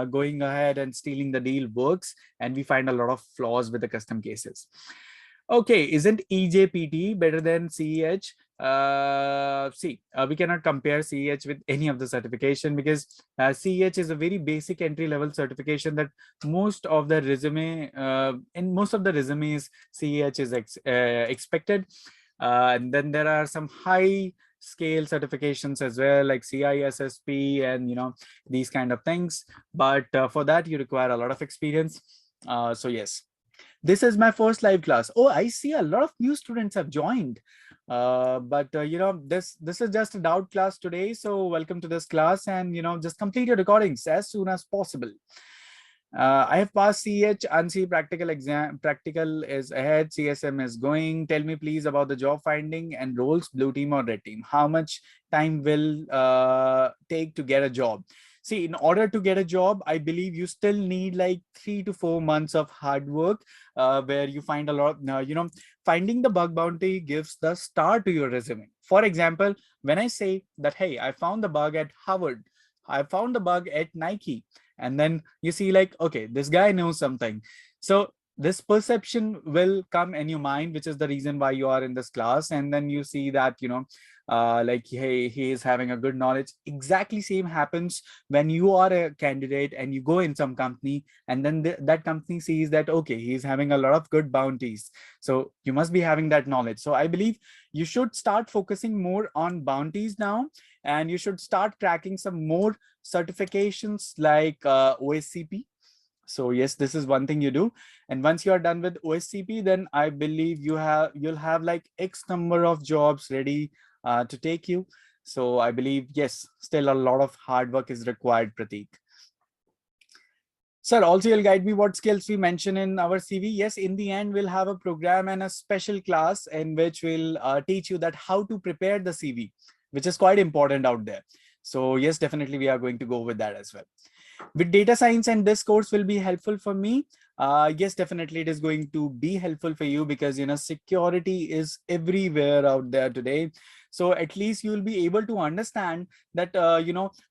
going ahead and stealing the deal works, and we find a lot of flaws with the custom cases. Okay, isn't EJPT better than CEH? See, we cannot compare CEH with any of the certification, because CEH is a very basic entry level certification that in most of the resumes, CEH is expected. And then there are some high scale certifications as well, like CISSP and these kind of things. But for that, you require a lot of experience. So yes, this is my first live class. Oh, I see a lot of new students have joined. But this is just a doubt class today. So welcome to this class, and just complete your recordings as soon as possible. I have passed CH, ANSI practical exam. Practical is ahead. CSM is going. Tell me please about the job finding and roles, blue team or red team. How much time will take to get a job? See, in order to get a job, I believe you still need like 3 to 4 months of hard work, where you find a lot. Finding the bug bounty gives the start to your resume. For example, when I say that, hey, I found the bug at Harvard, I found the bug at Nike, and then you see like, okay, this guy knows something. So this perception will come in your mind, which is the reason why you are in this class. And then you see that like, hey, he is having a good knowledge. Exactly same happens when you are a candidate and you go in some company, and then that company sees that, okay, he's having a lot of good bounties, so you must be having that knowledge. So I believe you should start focusing more on bounties now, and you should start tracking some more certifications like OSCP. So yes, this is one thing you do. And once you are done with OSCP, then I believe you'll have like X number of jobs ready to take you. So I believe, yes, still a lot of hard work is required, Prateek. Sir, also you'll guide me what skills we mention in our CV. Yes, in the end, we'll have a program and a special class in which we'll teach you that how to prepare the CV, which is quite important out there. So yes, definitely we are going to go with that as well. With data science, and this course will be helpful for me. Yes, definitely it is going to be helpful for you, because security is everywhere out there today. So at least you will be able to understand that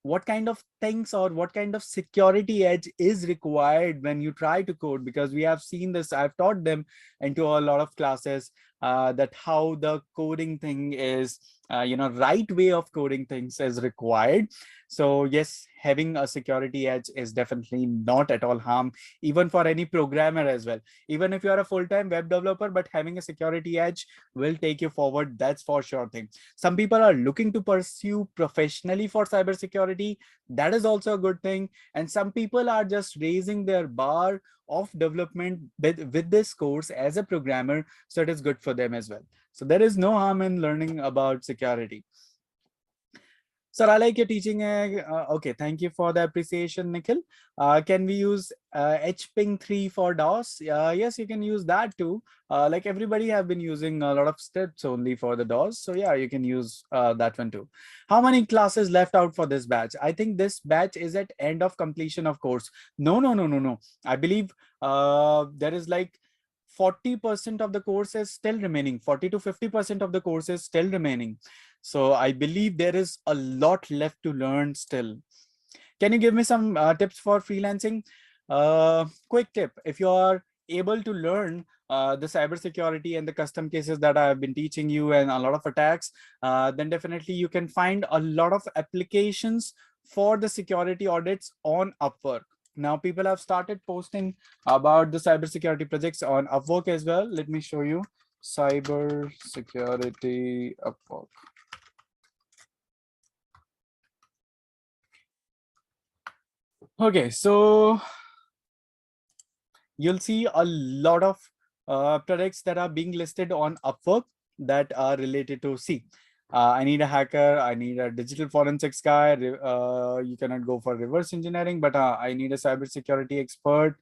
what kind of things or what kind of security edge is required when you try to code, because we have seen this. I've taught them into a lot of classes that how the coding thing is, right way of coding things is required. So yes, having a security edge is definitely not at all harm, even for any programmer as well. Even if you are a full-time web developer, but having a security edge will take you forward. That's for sure thing. Some people are looking to pursue professionally for cybersecurity. That is also a good thing. And some people are just raising their bar of development with this course as a programmer. So it is good for them as well. So there is no harm in learning about security. Sir, I like your teaching. Okay, thank you for the appreciation, Nikhil. Can we use HPing 3 for DOS? Yes, you can use that too. Like everybody have been using a lot of scripts only for the DOS. So yeah, you can use that one too. How many classes left out for this batch? I think this batch is at end of completion of course. No, no, no, no, no. I believe there is like 40% of the course is still remaining. 40 to 50% of the course is still remaining. So I believe there is a lot left to learn still. Can you give me some tips for freelancing? Quick tip: if you are able to learn the cybersecurity and the custom cases that I have been teaching you, and a lot of attacks, then definitely you can find a lot of applications for the security audits on Upwork. Now people have started posting about the cybersecurity projects on Upwork as well. Let me show you cybersecurity Upwork. Okay, so you'll see a lot of products that are being listed on Upwork that are related to I need a hacker, I need a digital forensics guy. You cannot go for reverse engineering, but I need a cybersecurity expert.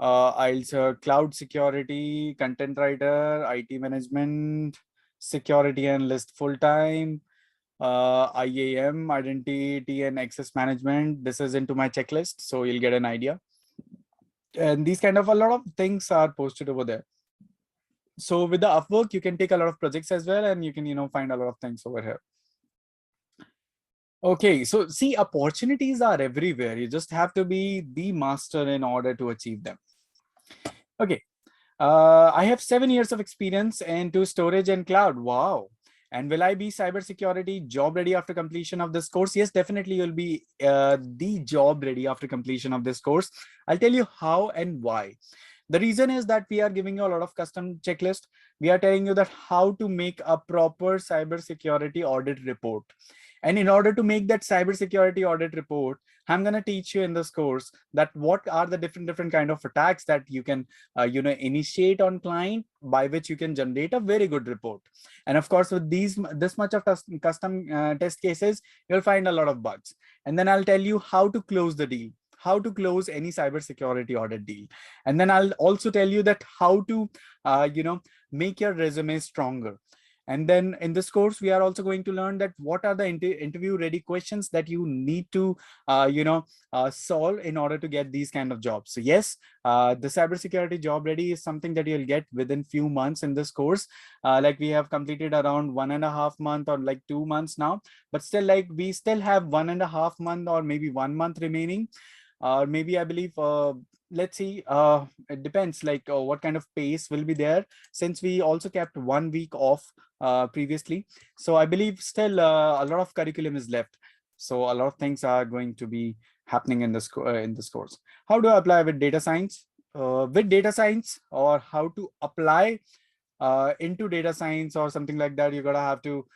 IELTS, cloud security, content writer, IT management, security analyst full time, IAM, identity and access management. This is into my checklist, so you'll get an idea. And these kind of a lot of things are posted over there. So with the Upwork, you can take a lot of projects as well, and you can, find a lot of things over here. Okay, so see, opportunities are everywhere. You just have to be the master in order to achieve them. Okay, I have 7 years of experience into storage and cloud. Wow. And will I be cybersecurity job ready after completion of this course? Yes, definitely you'll be the job ready after completion of this course. I'll tell you how and why. The reason is that we are giving you a lot of custom checklist. We are telling you that how to make a proper cybersecurity audit report. And in order to make that cybersecurity audit report, I'm going to teach you in this course that what are the different kind of attacks that you can initiate on client, by which you can generate a very good report. And of course, with this much of custom test cases, you'll find a lot of bugs. And then I'll tell you how to close the deal, how to close any cybersecurity audit deal. And then I'll also tell you that how to make your resume stronger. And then in this course, we are also going to learn that what are the interview ready questions that you need to, solve in order to get these kind of jobs. So yes, the cybersecurity job ready is something that you'll get within few months in this course. Like we have completed around 1.5 months or like 2 months now, but still like we still have 1.5 months or maybe 1 month remaining. Or maybe I believe, let's see, it depends like what kind of pace will be there, since we also kept 1 week off previously. So I believe still a lot of curriculum is left. So a lot of things are going to be happening in this course. How do I apply with data science? With data science, or how to apply into data science or something like that, you're gonna have to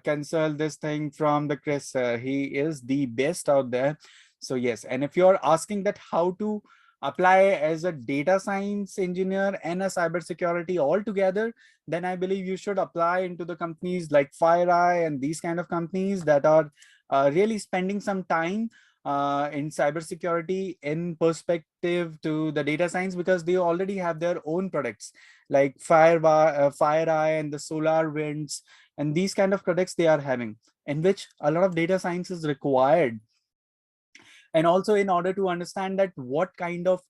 consult this thing from the Chris. He is the best out there. So yes, and if you're asking that how to apply as a data science engineer and a cybersecurity all together, then I believe you should apply into the companies like FireEye and these kind of companies that are really spending some time in cybersecurity in perspective to the data science, because they already have their own products like FireEye and the Solar Winds and these kind of products they are having, in which a lot of data science is required. And also in order to understand that what kind of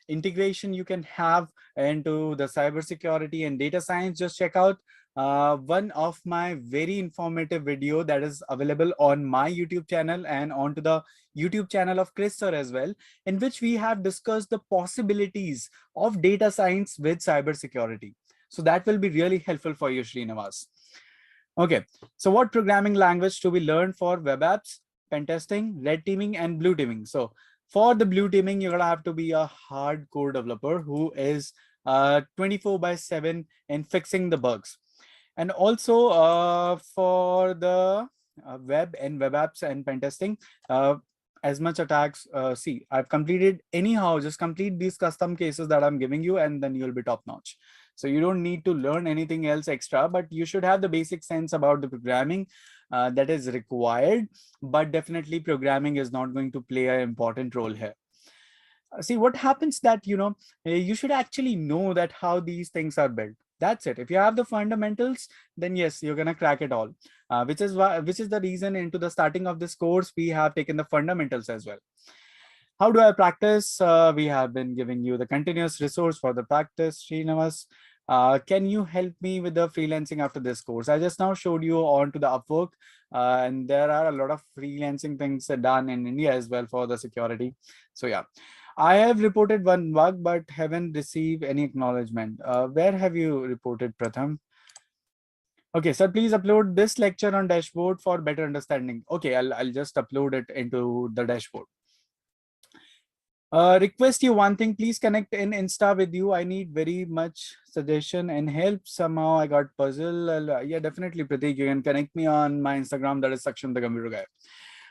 integration you can have into the cybersecurity and data science, just check out one of my very informative video that is available on my YouTube channel and onto the YouTube channel of Chris sir as well, in which we have discussed the possibilities of data science with cybersecurity. So that will be really helpful for you, Srinivas. Okay, so what programming language do we learn for web apps, pen testing, red teaming, and blue teaming? So for the blue teaming, you're gonna have to be a hardcore developer who is 24/7 in fixing the bugs. And also for the web and web apps and pen testing, as much attacks, see, I've completed anyhow, just complete these custom cases that I'm giving you, and then you'll be top notch. So you don't need to learn anything else extra, but you should have the basic sense about the programming that is required. But definitely programming is not going to play an important role here. See what happens that, you should actually know that how these things are built. That's it. If you have the fundamentals, then yes, you're gonna crack it all. Which is the reason into the starting of this course, we have taken the fundamentals as well. How do I practice? We have been giving you the continuous resource for the practice, Srinivas. Can you help me with the freelancing after this course? I just now showed you on to the Upwork, and there are a lot of freelancing things done in India as well for the security. So yeah, I have reported one bug, but haven't received any acknowledgement. Where have you reported, Pratham? Okay, sir, please upload this lecture on dashboard for better understanding. Okay, I'll just upload it into the dashboard. Request you one thing, please connect in Insta with you. I need very much suggestion and help. Somehow I got puzzle. Yeah, definitely, Pratik. You can connect me on my Instagram. That is Saksham the Computer Guy.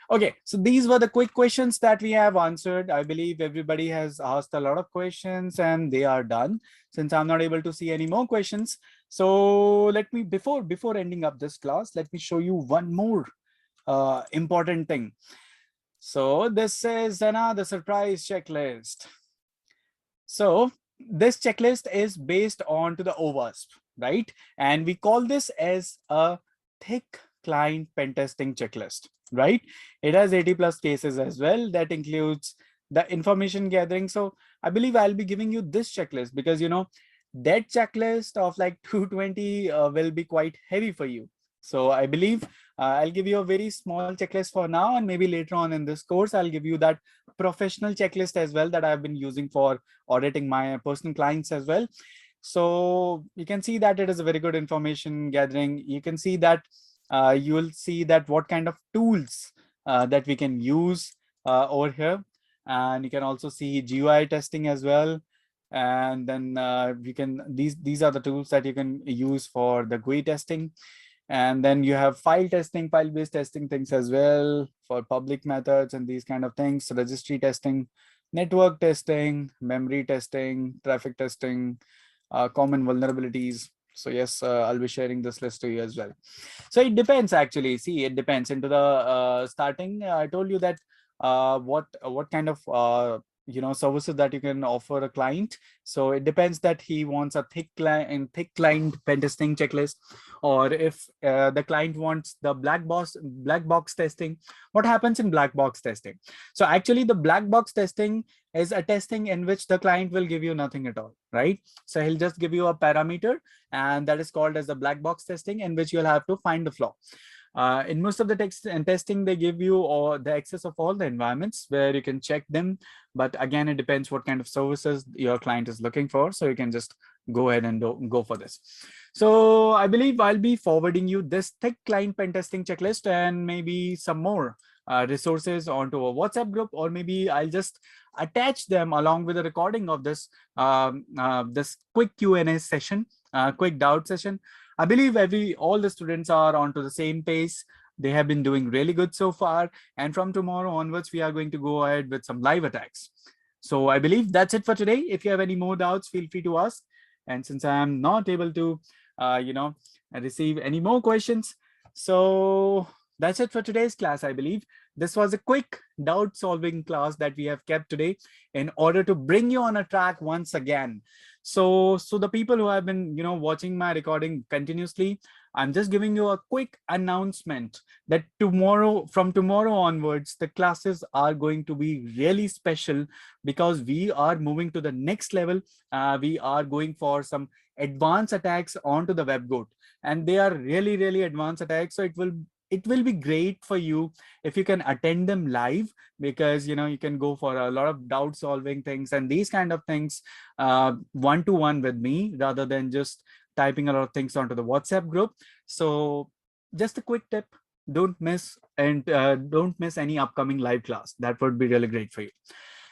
Okay, so these were the quick questions that we have answered. I believe everybody has asked a lot of questions and they are done, since I'm not able to see any more questions. So let me, before ending up this class, let me show you one more important thing. So this is another surprise checklist. So this checklist is based on to the OWASP, right? And we call this as a thick client pen testing checklist, right? It has 80 plus cases as well. That includes the information gathering. So I believe I'll be giving you this checklist because, that checklist of like 220 will be quite heavy for you. So I believe I'll give you a very small checklist for now, and maybe later on in this course, I'll give you that professional checklist as well that I've been using for auditing my personal clients as well. So you can see that it is a very good information gathering. You can see that you will see that what kind of tools that we can use over here. And you can also see GUI testing as well. And then you can, these are the tools that you can use for the GUI testing. And then you have file testing, file-based testing things as well for public methods and these kind of things. So registry testing, network testing, memory testing, traffic testing, common vulnerabilities. So yes, I'll be sharing this list to you as well. So it depends actually. See, it depends into the starting. I told you that what kind of services that you can offer a client. So it depends that he wants a thick client pen testing checklist, or if the client wants the black box testing. What happens in black box testing? So actually the black box testing is a testing in which the client will give you nothing at all, right? So he'll just give you a parameter, and that is called as the black box testing, in which you'll have to find the flaw. In most of the text and testing, they give you all the access of all the environments where you can check them. But again, it depends what kind of services your client is looking for. So you can just go ahead and go for this. So I believe I'll be forwarding you this thick client pen testing checklist and maybe some more resources onto a WhatsApp group, or maybe I'll just attach them along with a recording of this this quick Q&A session, quick doubt session. I believe all the students are onto the same pace. They have been doing really good so far. And from tomorrow onwards, we are going to go ahead with some live attacks. So I believe that's it for today. If you have any more doubts, feel free to ask. And since I am not able to, receive any more questions, so that's it for today's class, I believe. This was a quick doubt solving class that we have kept today in order to bring you on a track once again. So the people who have been, watching my recording continuously, I'm just giving you a quick announcement that from tomorrow onwards, the classes are going to be really special because we are moving to the next level. We are going for some advanced attacks onto the web goat, and they are really, really advanced attacks. So it will be great for you if you can attend them live, because you can go for a lot of doubt solving things and these kind of things one-to-one with me, rather than just typing a lot of things onto the WhatsApp group. So just a quick tip, don't miss any upcoming live class. That would be really great for you.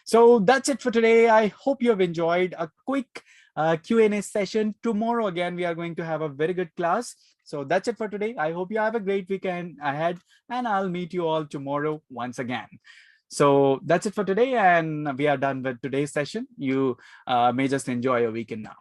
So that's it for today. I hope you have enjoyed a quick Q&A session. Tomorrow again, we are going to have a very good class. So that's it for today. I hope you have a great weekend ahead, and I'll meet you all tomorrow once again. So that's it for today, and we are done with today's session. You may just enjoy your weekend now.